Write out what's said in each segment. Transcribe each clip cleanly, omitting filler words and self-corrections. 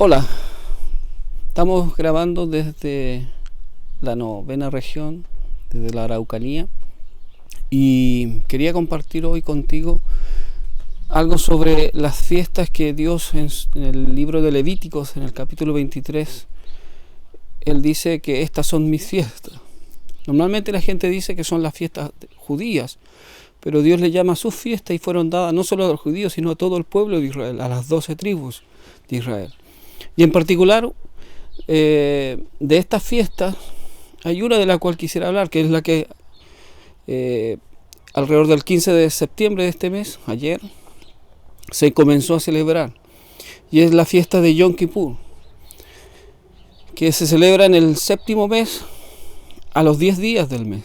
Hola, estamos grabando desde la novena región, desde la Araucanía, y quería compartir hoy contigo algo sobre las fiestas que Dios en el libro de Levíticos, en el capítulo 23, Él dice que estas son mis fiestas. Normalmente la gente dice que son las fiestas judías, pero Dios le llama a sus fiestas y fueron dadas no solo a los judíos, sino a todo el pueblo de Israel, a las 12 tribus de Israel. Y en particular, de estas fiestas, hay una de la cual quisiera hablar, que es la que alrededor del 15 de septiembre de este mes, ayer, se comenzó a celebrar. Y es la fiesta de Yom Kippur, que se celebra en el séptimo mes, a los 10 días del mes.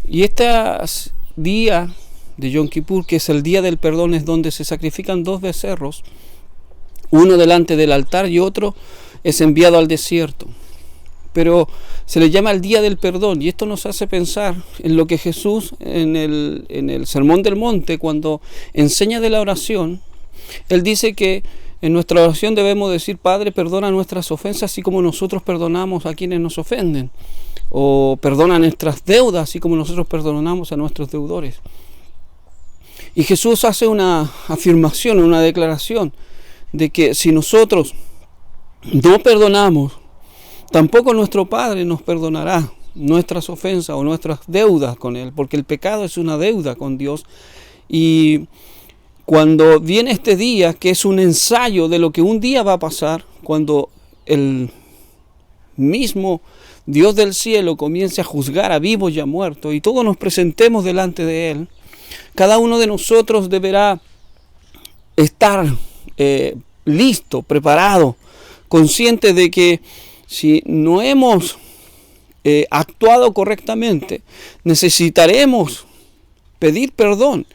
Y este día de Yom Kippur, que es el día del perdón, es donde se sacrifican 2 becerros, uno delante del altar y otro es enviado al desierto. Pero se le llama el día del perdón, y esto nos hace pensar en lo que Jesús en el Sermón del Monte, cuando enseña de la oración, Él dice que en nuestra oración debemos decir: Padre, perdona nuestras ofensas así como nosotros perdonamos a quienes nos ofenden, o perdona nuestras deudas así como nosotros perdonamos a nuestros deudores. Y Jesús hace una afirmación, una declaración de que si nosotros no perdonamos, tampoco nuestro Padre nos perdonará nuestras ofensas o nuestras deudas con Él, porque el pecado es una deuda con Dios. Y cuando viene este día, que es un ensayo de lo que un día va a pasar, cuando el mismo Dios del cielo comience a juzgar a vivos y a muertos, y todos nos presentemos delante de Él, cada uno de nosotros deberá estar listo, preparado, consciente de que si no hemos actuado correctamente, necesitaremos pedir perdón.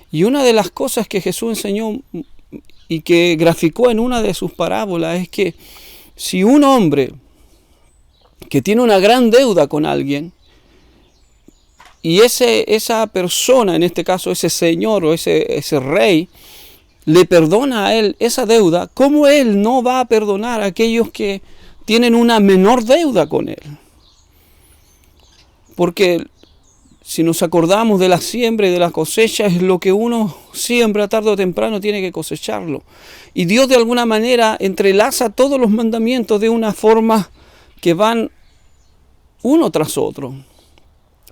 Y una de las cosas que Jesús enseñó y que graficó en una de sus parábolas es que si un hombre que tiene una gran deuda con alguien, y esa persona, en este caso ese señor o ese rey, le perdona a él esa deuda, ¿cómo él no va a perdonar a aquellos que tienen una menor deuda con él? Porque si nos acordamos de la siembra y de la cosecha, es lo que uno siembra, tarde o temprano tiene que cosecharlo. Y Dios de alguna manera entrelaza todos los mandamientos de una forma que van uno tras otro.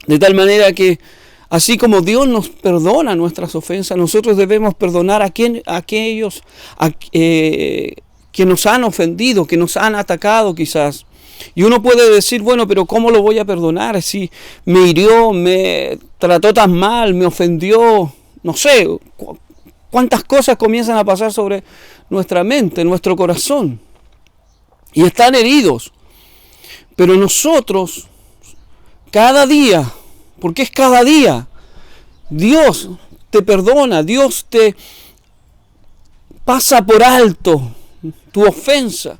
De tal manera que así como Dios nos perdona nuestras ofensas, nosotros debemos perdonar a aquellos que nos han ofendido, que nos han atacado quizás. Y uno puede decir: bueno, pero ¿cómo lo voy a perdonar si me hirió, me trató tan mal, me ofendió? No sé, cuántas cosas comienzan a pasar sobre nuestra mente, nuestro corazón. Y están heridos. Pero nosotros, cada día, porque es cada día, Dios te perdona, Dios te pasa por alto tu ofensa.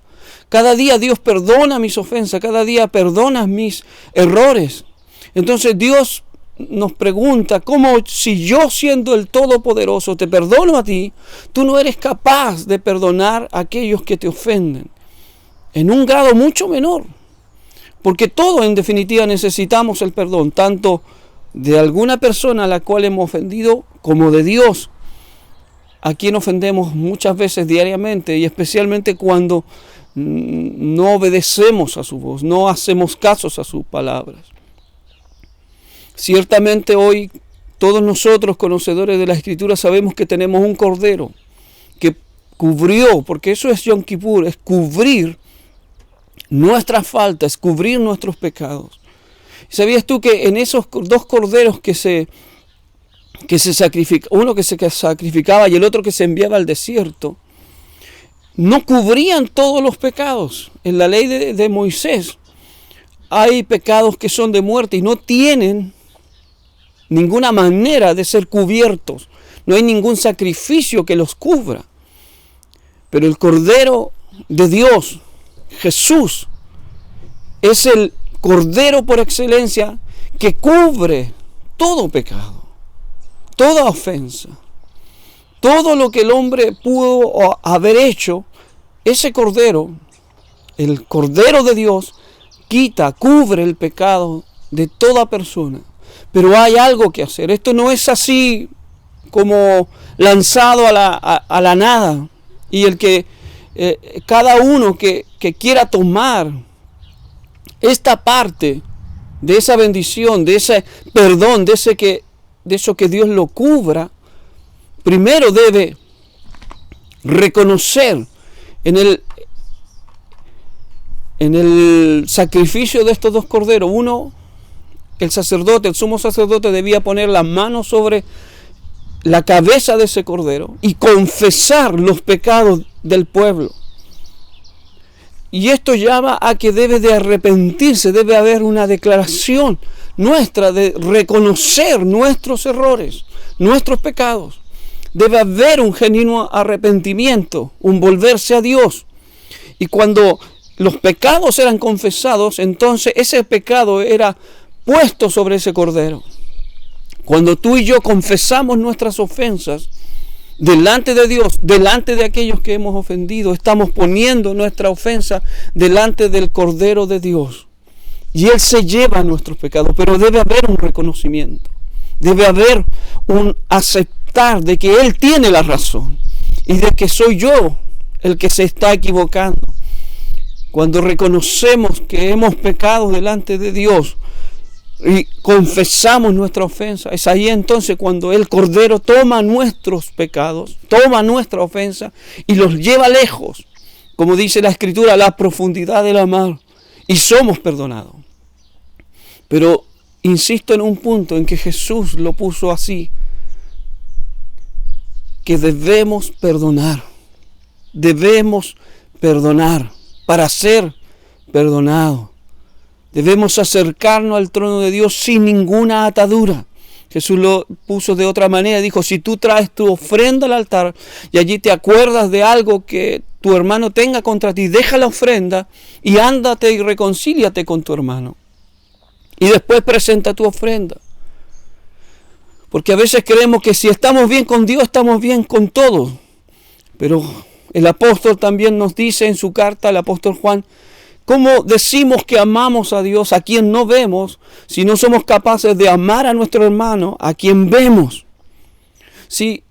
Cada día Dios perdona mis ofensas, cada día perdona mis errores. Entonces Dios nos pregunta: ¿cómo si yo, siendo el Todopoderoso, te perdono a ti, tú no eres capaz de perdonar a aquellos que te ofenden? En un grado mucho menor. Porque todos en definitiva necesitamos el perdón, tanto de alguna persona a la cual hemos ofendido, como de Dios, a quien ofendemos muchas veces diariamente, y especialmente cuando no obedecemos a su voz, no hacemos casos a sus palabras. Ciertamente hoy todos nosotros, conocedores de la Escritura, sabemos que tenemos un Cordero que cubrió, porque eso es Yom Kippur, es cubrir nuestras faltas, cubrir nuestros pecados. ¿Sabías tú que en esos 2 corderos que se sacrifica, uno que se sacrificaba y el otro que se enviaba al desierto, no cubrían todos los pecados? En la ley de Moisés hay pecados que son de muerte y no tienen ninguna manera de ser cubiertos. No hay ningún sacrificio que los cubra. Pero el Cordero de Dios, Jesús, es el Cordero por excelencia que cubre todo pecado, toda ofensa, todo lo que el hombre pudo haber hecho ese cordero, el cordero de Dios, cubre el pecado de toda persona. Pero hay algo que hacer. Esto no es así como lanzado a la nada. Y el que cada uno que quiera tomar esta parte de esa bendición, de ese perdón, de eso que Dios lo cubra, primero debe reconocer en el sacrificio de estos dos corderos. Uno, el sumo sacerdote debía poner la mano sobre la cabeza de ese cordero y confesar los pecados del pueblo. Y esto llama a que debe de arrepentirse, debe haber una declaración nuestra de reconocer nuestros errores, nuestros pecados. Debe haber un genuino arrepentimiento, un volverse a Dios. Y cuando los pecados eran confesados, entonces ese pecado era puesto sobre ese cordero. Cuando tú y yo confesamos nuestras ofensas delante de Dios, delante de aquellos que hemos ofendido, estamos poniendo nuestra ofensa delante del Cordero de Dios. Y Él se lleva nuestros pecados, pero debe haber un reconocimiento. Debe haber un aceptar de que Él tiene la razón y de que soy yo el que se está equivocando. Cuando reconocemos que hemos pecado delante de Dios y confesamos nuestra ofensa, es ahí entonces cuando el Cordero toma nuestros pecados, toma nuestra ofensa y los lleva lejos, como dice la Escritura, a la profundidad de la mar, y somos perdonados. Pero insisto en un punto en que Jesús lo puso así, que debemos perdonar para ser perdonados. Debemos acercarnos al trono de Dios sin ninguna atadura. Jesús lo puso de otra manera, dijo, si tú traes tu ofrenda al altar y allí te acuerdas de algo que tu hermano tenga contra ti, deja la ofrenda y ándate y reconcíliate con tu hermano. Y después presenta tu ofrenda. Porque a veces creemos que si estamos bien con Dios, estamos bien con todos. Pero el apóstol también nos dice en su carta, el apóstol Juan, ¿cómo decimos que amamos a Dios a quien no vemos si no somos capaces de amar a nuestro hermano a quien vemos? Si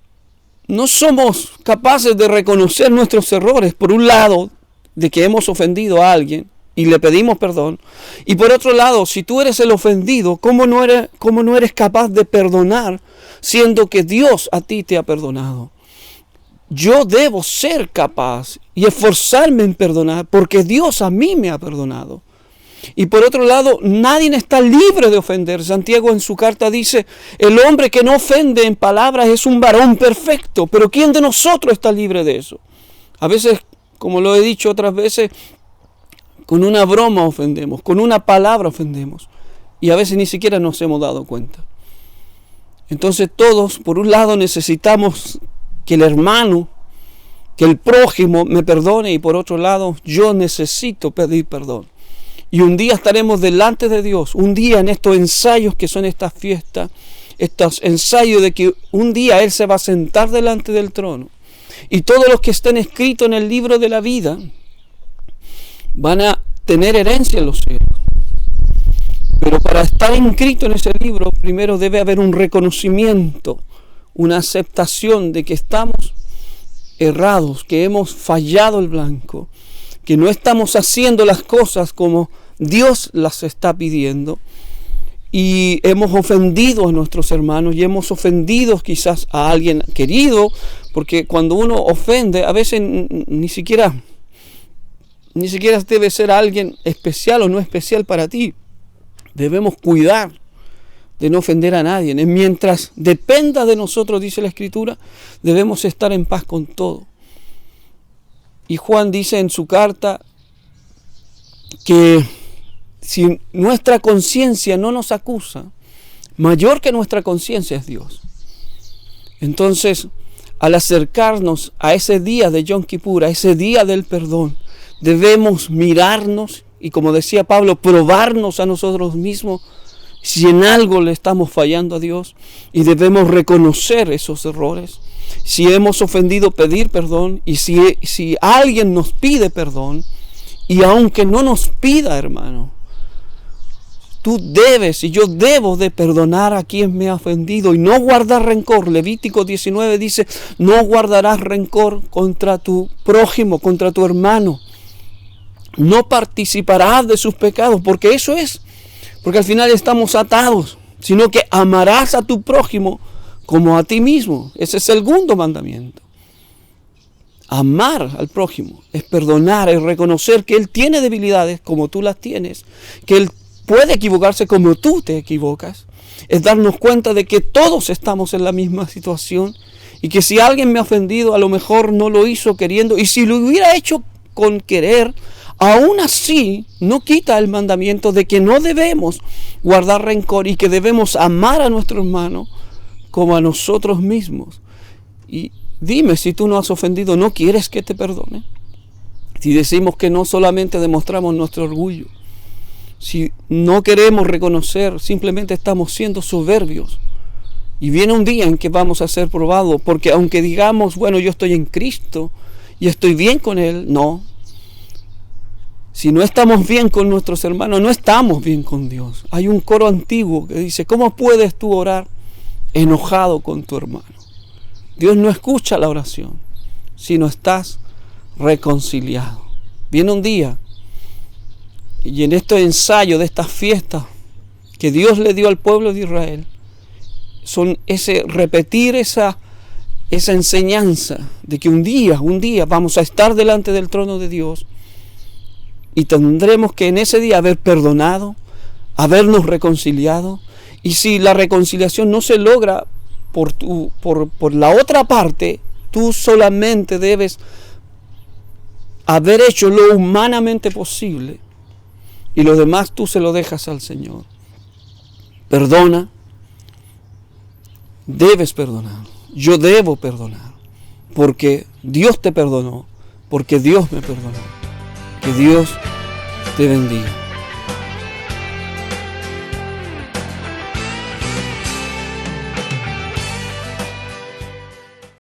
no somos capaces de reconocer nuestros errores, por un lado, de que hemos ofendido a alguien y le pedimos perdón, y por otro lado, si tú eres el ofendido, ¿cómo no eres capaz de perdonar siendo que Dios a ti te ha perdonado? Yo debo ser capaz y esforzarme en perdonar porque Dios a mí me ha perdonado. Y por otro lado, nadie está libre de ofender. Santiago en su carta dice, el hombre que no ofende en palabras es un varón perfecto, pero ¿quién de nosotros está libre de eso? A veces, como lo he dicho otras veces, con una broma ofendemos, con una palabra ofendemos, y a veces ni siquiera nos hemos dado cuenta. Entonces todos, por un lado, necesitamos que el hermano, que el prójimo me perdone, y por otro lado, yo necesito pedir perdón. Y un día estaremos delante de Dios, un día en estos ensayos que son estas fiestas, estos ensayos de que un día Él se va a sentar delante del trono. Y todos los que estén escritos en el libro de la vida van a tener herencia en los cielos. Pero para estar inscrito en ese libro, primero debe haber un reconocimiento, una aceptación de que estamos errados, que hemos fallado el blanco, que no estamos haciendo las cosas como Dios las está pidiendo, y hemos ofendido a nuestros hermanos y hemos ofendido quizás a alguien querido, porque cuando uno ofende, a veces ni siquiera debe ser alguien especial o no especial para ti. Debemos cuidar de no ofender a nadie. Mientras dependa de nosotros, dice la Escritura, debemos estar en paz con todo. Y Juan dice en su carta que si nuestra conciencia no nos acusa, mayor que nuestra conciencia es Dios. Entonces, al acercarnos a ese día de Yom Kippur, a ese día del perdón, debemos mirarnos y, como decía Pablo, probarnos a nosotros mismos si en algo le estamos fallando a Dios, y debemos reconocer esos errores. Si hemos ofendido, pedir perdón. Y si alguien nos pide perdón, y aunque no nos pida, hermano, tú debes y yo debo de perdonar a quien me ha ofendido y no guardar rencor. Levítico 19 dice, no guardarás rencor contra tu prójimo, contra tu hermano. No participarás de sus pecados, porque eso es. Porque al final estamos atados, sino que amarás a tu prójimo como a ti mismo. Ese es el segundo mandamiento. Amar al prójimo es perdonar, es reconocer que él tiene debilidades como tú las tienes, que él puede equivocarse como tú te equivocas. Es darnos cuenta de que todos estamos en la misma situación y que si alguien me ha ofendido, a lo mejor no lo hizo queriendo, y si lo hubiera hecho con querer, aún así no quita el mandamiento de que no debemos guardar rencor y que debemos amar a nuestro hermano como a nosotros mismos. Y dime, si tú no has ofendido, ¿no quieres que te perdone? Si decimos que no, solamente demostramos nuestro orgullo. Si no queremos reconocer, simplemente estamos siendo soberbios. Y viene un día en que vamos a ser probados, porque aunque digamos, bueno, yo estoy en Cristo y estoy bien con Él, no. Si no estamos bien con nuestros hermanos, no estamos bien con Dios. Hay un coro antiguo que dice, ¿cómo puedes tú orar enojado con tu hermano? Dios no escucha la oración si no estás reconciliado. Viene un día, y en este ensayo de estas fiestas que Dios le dio al pueblo de Israel, son repetir esa enseñanza de que un día vamos a estar delante del trono de Dios y tendremos que en ese día haber perdonado, habernos reconciliado. Y si la reconciliación no se logra por la otra parte, tú solamente debes haber hecho lo humanamente posible y lo demás tú se lo dejas al Señor. Perdona, debes perdonar, yo debo perdonar, porque Dios te perdonó, porque Dios me perdonó. Que Dios te bendiga.